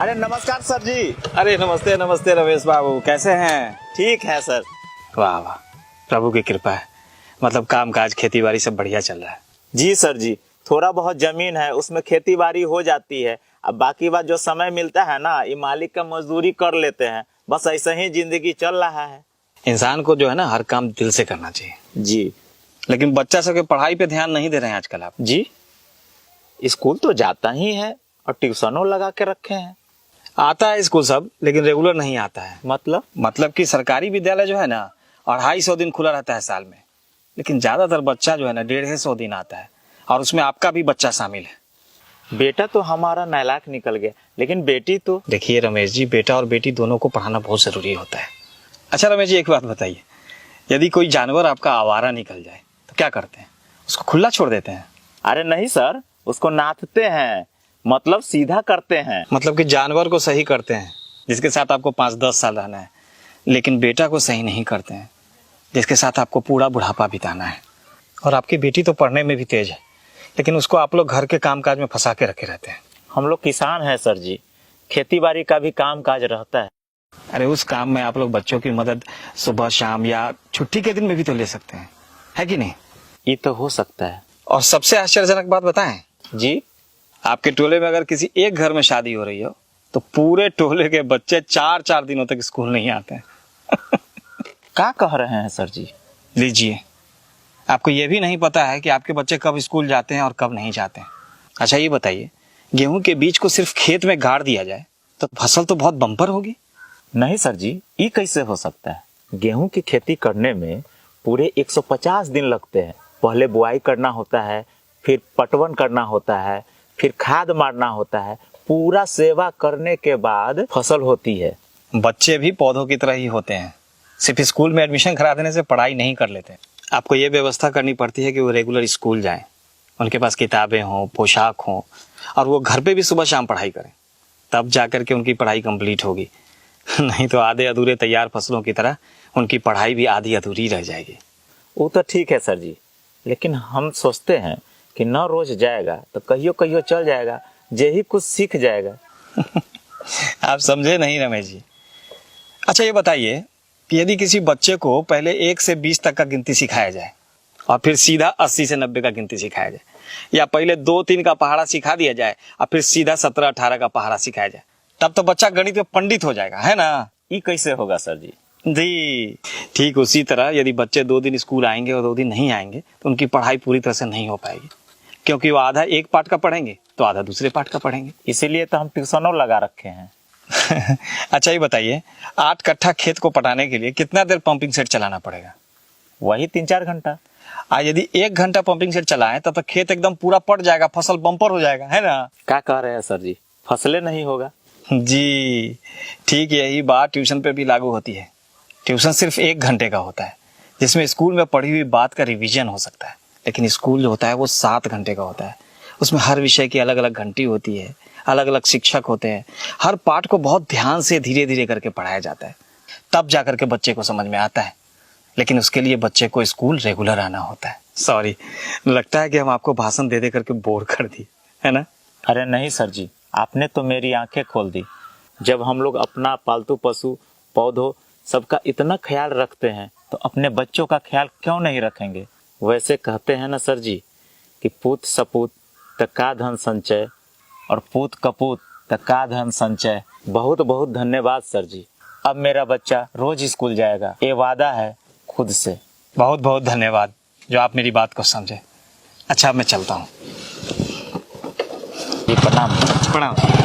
अरे नमस्कार सर जी। अरे नमस्ते नमस्ते रमेश बाबू, कैसे हैं? ठीक है सर। वाह वाह, प्रभु की कृपा है। मतलब काम काज खेती बाड़ी सब बढ़िया चल रहा है। जी सर जी, थोड़ा बहुत जमीन है उसमें खेती बाड़ी हो जाती है। अब बाकी बात जो समय मिलता है ना, ये मालिक का मजदूरी कर लेते हैं। बस ऐसे ही जिंदगी चल रहा है। इंसान को जो है ना हर काम दिल से करना चाहिए। जी। लेकिन बच्चा सबके पढ़ाई पे ध्यान नहीं दे रहे हैं आजकल आप। जी, स्कूल तो जाता ही है और ट्यूशनों लगा के रखे हैं। आता है स्कूल सब, लेकिन रेगुलर नहीं आता है। मतलब कि सरकारी विद्यालय जो है ना 250 दिन खुला रहता है साल में, लेकिन ज्यादातर बच्चा जो है ना 150 दिन आता है, और उसमें आपका भी बच्चा शामिल है। बेटा तो हमारा नालायक निकल गया, लेकिन बेटी तो। देखिए रमेश जी, बेटा और बेटी दोनों को पढ़ाना बहुत जरूरी होता है। अच्छा रमेश जी, एक बात बताइए, यदि कोई जानवर आपका आवारा निकल जाए तो क्या करते हैं? उसको खुला छोड़ देते हैं? अरे नहीं सर, उसको नाथते हैं, मतलब सीधा करते हैं। मतलब कि जानवर को सही करते हैं जिसके साथ आपको 5-10 साल रहना है, लेकिन बेटा को सही नहीं करते हैं जिसके साथ आपको पूरा बुढ़ापा बिताना है। और आपकी बेटी तो पढ़ने में भी तेज है, लेकिन उसको आप लोग घर के कामकाज में फंसा के रखे रहते हैं। हम लोग किसान हैं सर जी, खेती बाड़ी का भी काम काज रहता है। अरे उस काम में आप लोग बच्चों की मदद सुबह शाम या छुट्टी के दिन में भी तो ले सकते हैं, है कि नहीं? ये तो हो सकता है। और सबसे आश्चर्यजनक बात बताएं जी, आपके टोले में अगर किसी एक घर में शादी हो रही हो तो पूरे टोले के बच्चे 4-4 दिनों तक स्कूल नहीं आते हैं। क्या कह रहे हैं सर जी? लीजिए, आपको ये भी नहीं पता है कि आपके बच्चे कब स्कूल जाते हैं और कब नहीं जाते हैं। अच्छा ये बताइए, गेहूं के बीज को सिर्फ खेत में गाड़ दिया जाए तो फसल तो बहुत बम्पर होगी। नहीं सर जी, ये कैसे हो सकता है? गेहूं की खेती करने में पूरे 150 दिन लगते हैं। पहले बुआई करना होता है, फिर पटवन करना होता है, फिर खाद मारना होता है। पूरा सेवा करने के बाद फसल होती है। बच्चे भी पौधों की तरह ही होते हैं, सिर्फ स्कूल में एडमिशन करा देने से पढ़ाई नहीं कर लेते। आपको ये व्यवस्था करनी पड़ती है कि वो रेगुलर स्कूल जाएं, उनके पास किताबें हों, पोशाक हों, और वो घर पे भी सुबह शाम पढ़ाई करें, तब जाकर के उनकी पढ़ाई कंप्लीट होगी। नहीं तो आधे अधूरे तैयार फसलों की तरह उनकी पढ़ाई भी आधी अधूरी रह जाएगी। वो तो ठीक है सर जी, लेकिन हम सोचते हैं कि न रोज जाएगा तो कहियो कहियो चल जाएगा, जे ही कुछ सीख जाएगा। आप समझे नहीं रमेश जी। अच्छा ये बताइए कि यदि किसी बच्चे को पहले 1 से 20 तक का गिनती सिखाया जाए और फिर सीधा 80 से 90 का गिनती सिखाया जाए, या पहले 2-3 का पहाड़ा सिखा दिया जाए और फिर सीधा 17-18 का पहाड़ा सिखाया जाए, तब तो बच्चा गणित में पंडित हो जाएगा, है ना? ये कैसे होगा सर जी? जी ठीक उसी तरह यदि बच्चे 2 दिन स्कूल आएंगे और 2 दिन नहीं आएंगे तो उनकी पढ़ाई पूरी तरह से नहीं हो पाएगी, क्योंकि वो आधा एक पार्ट का पढ़ेंगे तो आधा दूसरे पार्ट का पढ़ेंगे। इसीलिए तो हम ट्यूशनों लगा रखे हैं। अच्छा ये बताइए, 8 कट्ठा खेत को पटाने के लिए कितना देर पंपिंग सेट चलाना पड़ेगा? वही 3-4 घंटा। यदि 1 घंटा पंपिंग सेट चलाएं तब तक खेत एकदम पूरा पट जाएगा, फसल बम्पर हो जाएगा, है ना? क्या कह रहे हैं सर जी? फसलें नहीं होगा। जी ठीक यही बात ट्यूशन पे भी लागू होती है। ट्यूशन सिर्फ 1 घंटे का होता है, जिसमें स्कूल में पढ़ी हुई बात का रिवीजन हो सकता है, लेकिन स्कूल जो होता है वो 7 घंटे का होता है। उसमें हर विषय की अलग अलग घंटी होती है, अलग अलग शिक्षक होते हैं, हर पाठ को बहुत ध्यान से धीरे धीरे करके पढ़ाया जाता है, तब जाकर के बच्चे को समझ में आता है। लेकिन उसके लिए बच्चे को स्कूल रेगुलर आना होता है। सॉरी, लगता है कि हम आपको भाषण दे दे करके बोर कर दी, है ना? अरे नहीं सर जी, आपने तो मेरी आंखें खोल दी। जब हम लोग अपना पालतू पशु पौधों सबका इतना ख्याल रखते हैं तो अपने बच्चों का ख्याल क्यों नहीं रखेंगे? वैसे कहते हैं ना सर जी कि पूत सपूत तका धन संचय और पूत कपूत तका धन संचय। बहुत बहुत धन्यवाद सर जी। अब मेरा बच्चा रोज स्कूल जाएगा, ये वादा है खुद से। बहुत बहुत धन्यवाद जो आप मेरी बात को समझे। अच्छा अब मैं चलता हूँ। जी प्रणाम। प्रणाम।